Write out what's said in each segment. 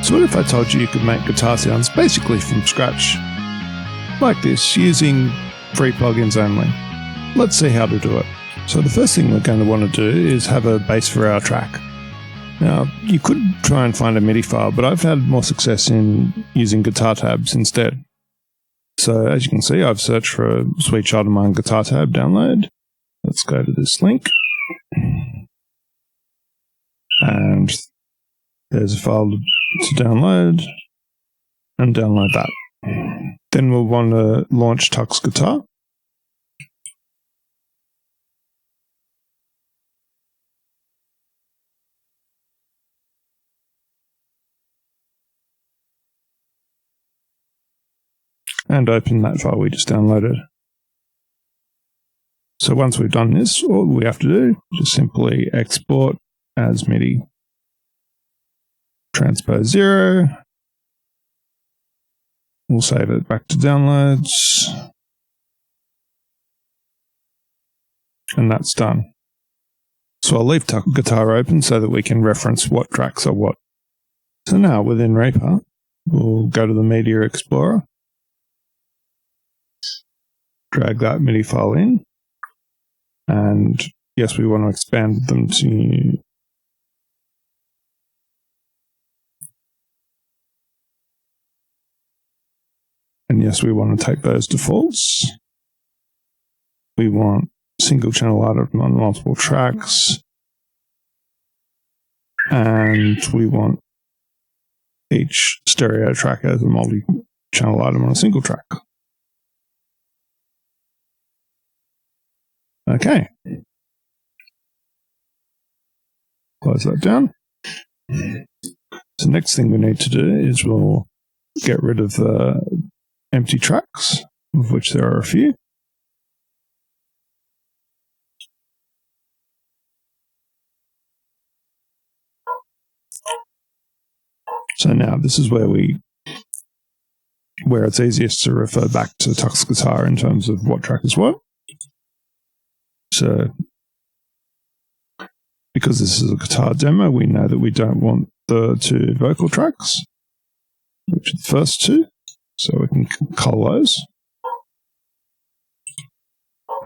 So what if I told you you could make guitar sounds basically from scratch, like this, using free plugins only? Let's see how to do it. So the first thing we're going to want to do is have a bass for our track. Now, you could try and find a MIDI file, but I've had more success in using guitar tabs instead. So as you can see, I've searched for a Sweet Child of Mine guitar tab download. Let's go to this link. And there's a file to download, and download that. Then we'll want to launch TuxGuitar. And open that file we just downloaded. So once we've done this, all we have to do is just simply export as MIDI. Transpose 0. We'll save it back to downloads. And that's done. So I'll leave TuxGuitar open so that we can reference what tracks are what. So now within Reaper, we'll go to the Media Explorer. Drag that MIDI file in. And yes, we want to expand them to and yes, we want to take those defaults. We want single channel out on multiple tracks. And we want each stereo track as a multi-channel item on a single track. Okay. Close that down. So next thing we need to do is we'll get rid of the empty tracks, of which there are a few. So now this is where it's easiest to refer back to TuxGuitar in terms of what track is what. So because this is a guitar demo, we know that we don't want the two vocal tracks, which are the first two. So we can cull those.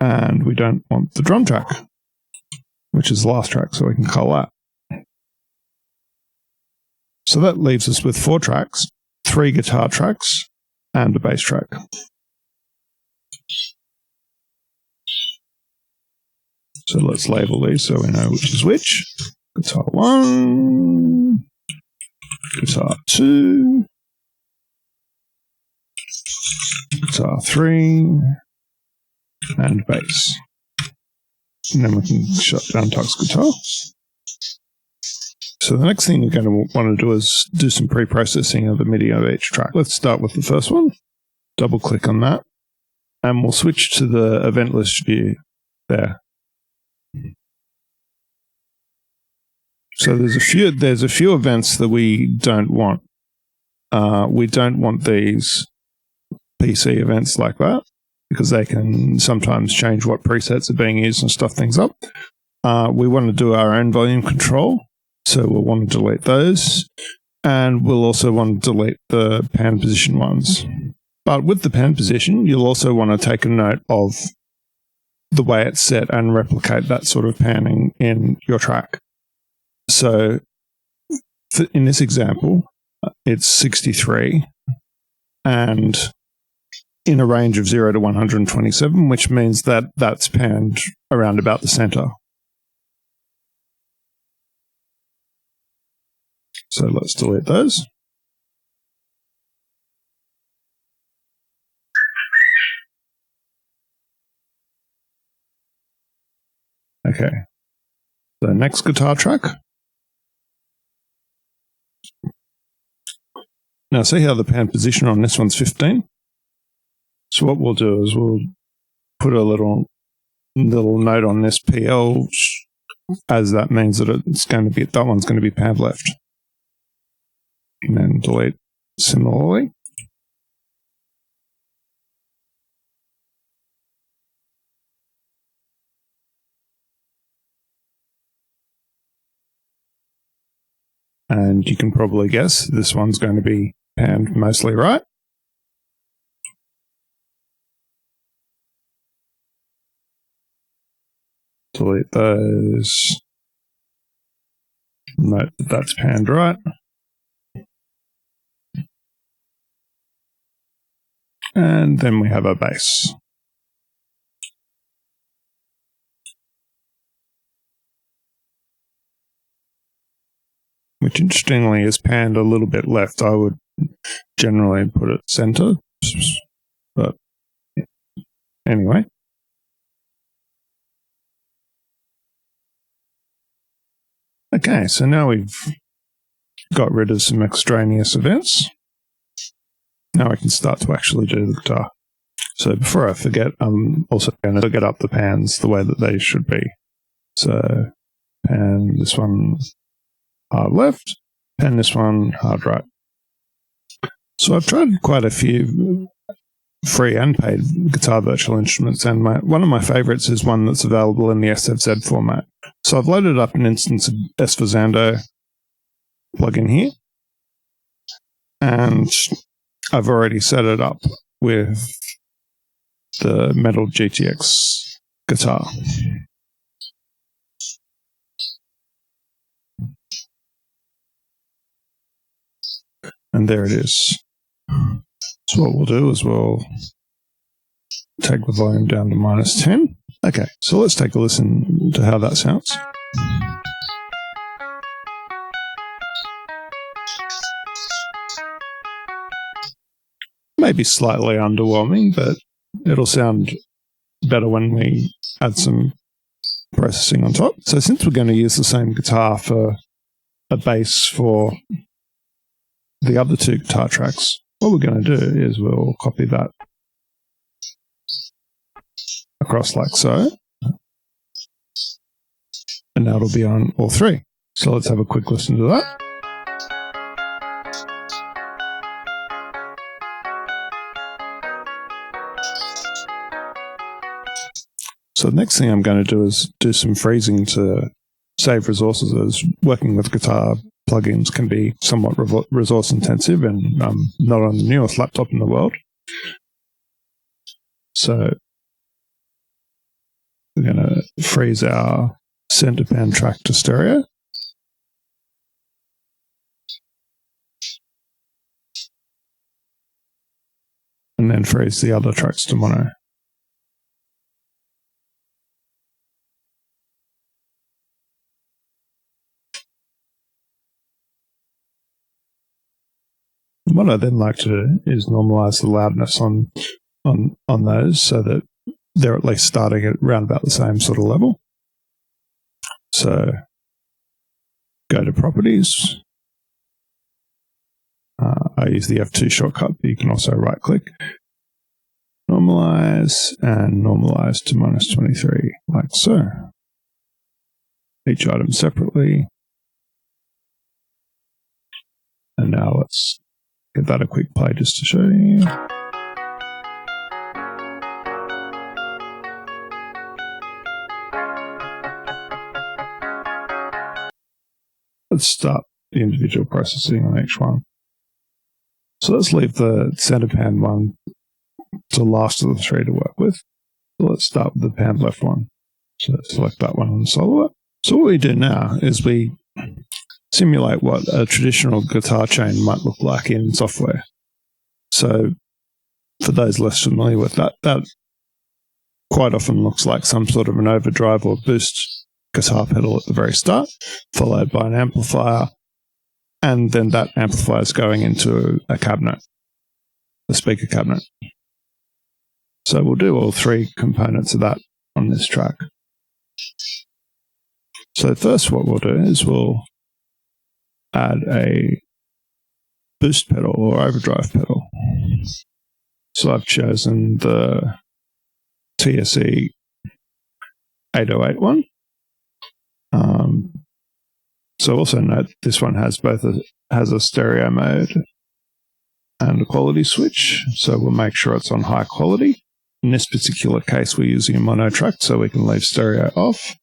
And we don't want the drum track, which is the last track, so we can cull that. So that leaves us with 4 tracks, 3 guitar tracks, and a bass track. So let's label these so we know which is which. Guitar 1, guitar 2, guitar 3, and bass. And then we can shut down TuxGuitar. So the next thing we're going to want to do is do some pre-processing of the MIDI of each track. Let's start with the first one. Double click on that. And we'll switch to the event list view there. So there's a few events that we don't want. We don't want these PC events like that, because they can sometimes change what presets are being used and stuff things up. We want to do our own volume control, so we'll want to delete those. And we'll also want to delete the pan position ones. But with the pan position, you'll also want to take a note of the way it's set and replicate that sort of panning in your track. So in this example, it's 63 and in a range of 0 to 127, which means that that's panned around about the center. So let's delete those. Okay. The next guitar track. Now see how the pan position on this one's 15? So what we'll do is we'll put a little note on this PL, as that means that that one's going to be pan left. And then delete similarly. And you can probably guess this one's going to be panned mostly right. Delete those. Note that that's panned right. And then we have our bass. Which interestingly is panned a little bit left. I would generally put it center. But anyway. Okay, so now we've got rid of some extraneous events. Now I can start to actually do the guitar. So before I forget, I'm also going to get up the pans the way that they should be. So pan this one hard left, pan this one hard right. So I've tried quite a few free and paid guitar virtual instruments, and one of my favorites is one that's available in the SFZ format. So I've loaded up an instance of Esforzando plugin here, and I've already set it up with the Metal GTX guitar. And there it is. So what we'll do is we'll take the volume down to -10. Okay, so let's take a listen to how that sounds. Maybe slightly underwhelming, but it'll sound better when we add some processing on top. So since we're going to use the same guitar for a bass for the other two guitar tracks, what we're going to do is we'll copy that across like so. And now it'll be on all three. So let's have a quick listen to that. So the next thing I'm going to do is do some freezing to save resources, as working with guitar plugins can be somewhat resource intensive, and not on the newest laptop in the world. So we're going to freeze our center pan track to stereo. And then freeze the other tracks to mono. What I then like to do is normalize the loudness on those so that they're at least starting at around about the same sort of level. So go to Properties. I use the F2 shortcut, but you can also right click, normalize, and normalize to -23, like so. Each item separately. And now let's give that a quick play just to show you. Let's start the individual processing on each one. So let's leave the center pan one to the last of the three to work with. So let's start with the pan left one. So let's select that one and solo it. So what we do now is we simulate what a traditional guitar chain might look like in software. So for those less familiar with that, that quite often looks like some sort of an overdrive or boost guitar pedal at the very start, followed by an amplifier, and then that amplifier is going into a cabinet, a speaker cabinet. So we'll do all three components of that on this track. So first what we'll do is we'll add a boost pedal or overdrive pedal. So I've chosen the TSE 808 one. So also note this one has has a stereo mode and a quality switch. So we'll make sure it's on high quality. In this particular case, we're using a mono track, so we can leave stereo off.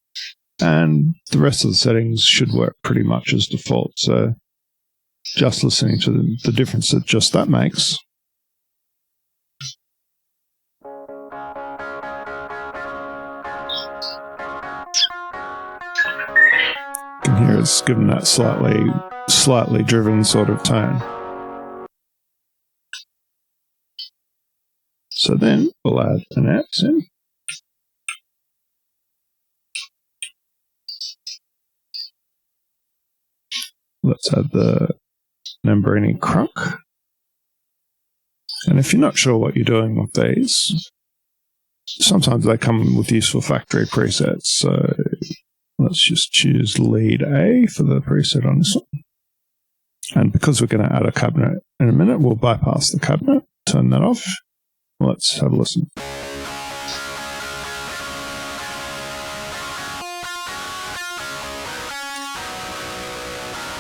And the rest of the settings should work pretty much as default. So just listening to the difference that just that makes. You can hear it's given that slightly driven sort of tone. So then we'll add an X in. Let's add the Membrini crunk. And if you're not sure what you're doing with these, sometimes they come with useful factory presets. So let's just choose lead A for the preset on this one. And because we're going to add a cabinet in a minute, we'll bypass the cabinet, turn that off. Let's have a listen.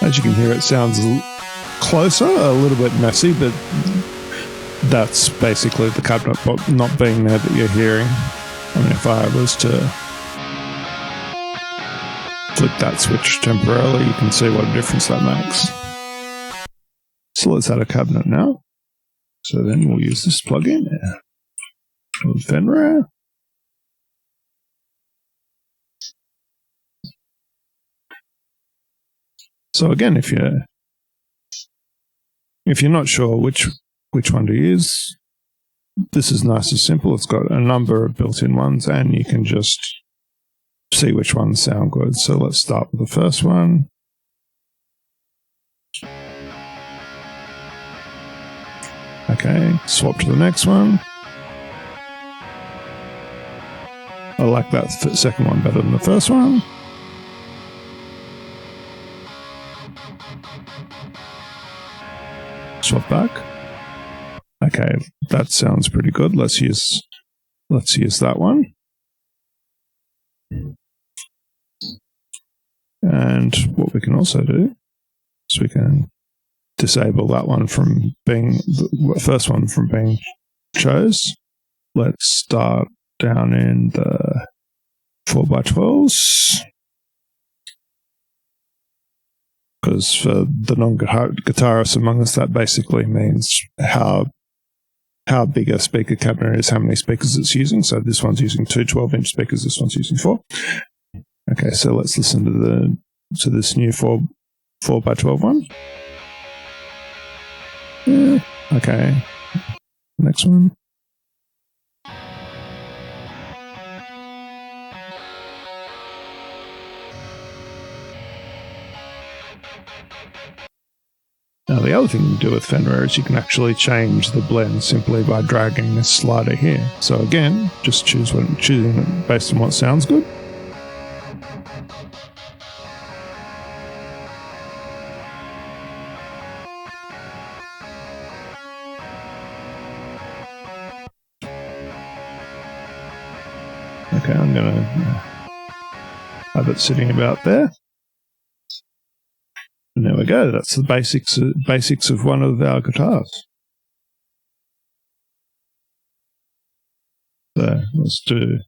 As you can hear, it sounds closer, a little bit messy, but that's basically the cabinet not being there that you're hearing. I mean, if I was to flick that switch temporarily, you can see what a difference that makes. So let's add a cabinet now. So then we'll use this plugin with Fenrir. So again, if you're not sure which one to use, this is nice and simple. It's got a number of built-in ones, and you can just see which ones sound good. So let's start with the first one. Okay, swap to the next one. I like that second one better than the first one. Swap back. Okay, that sounds pretty good. Let's use that one. And what we can also do is we can disable that one from being the first one from being chose. Let's start down in the 4x12s. Because for the non-guitarists among us, that basically means how big a speaker cabinet is, how many speakers it's using. So this one's using 2 12-inch speakers, this one's using 4. Okay, so let's listen to this new 4x12 one. Yeah, okay, next one. Now the other thing you can do with Fenrir is you can actually change the blend simply by dragging this slider here. So again, just choosing it based on what sounds good. Okay, I'm going to have it sitting about there. And there we go. That's the basics of one of our guitars. So let's do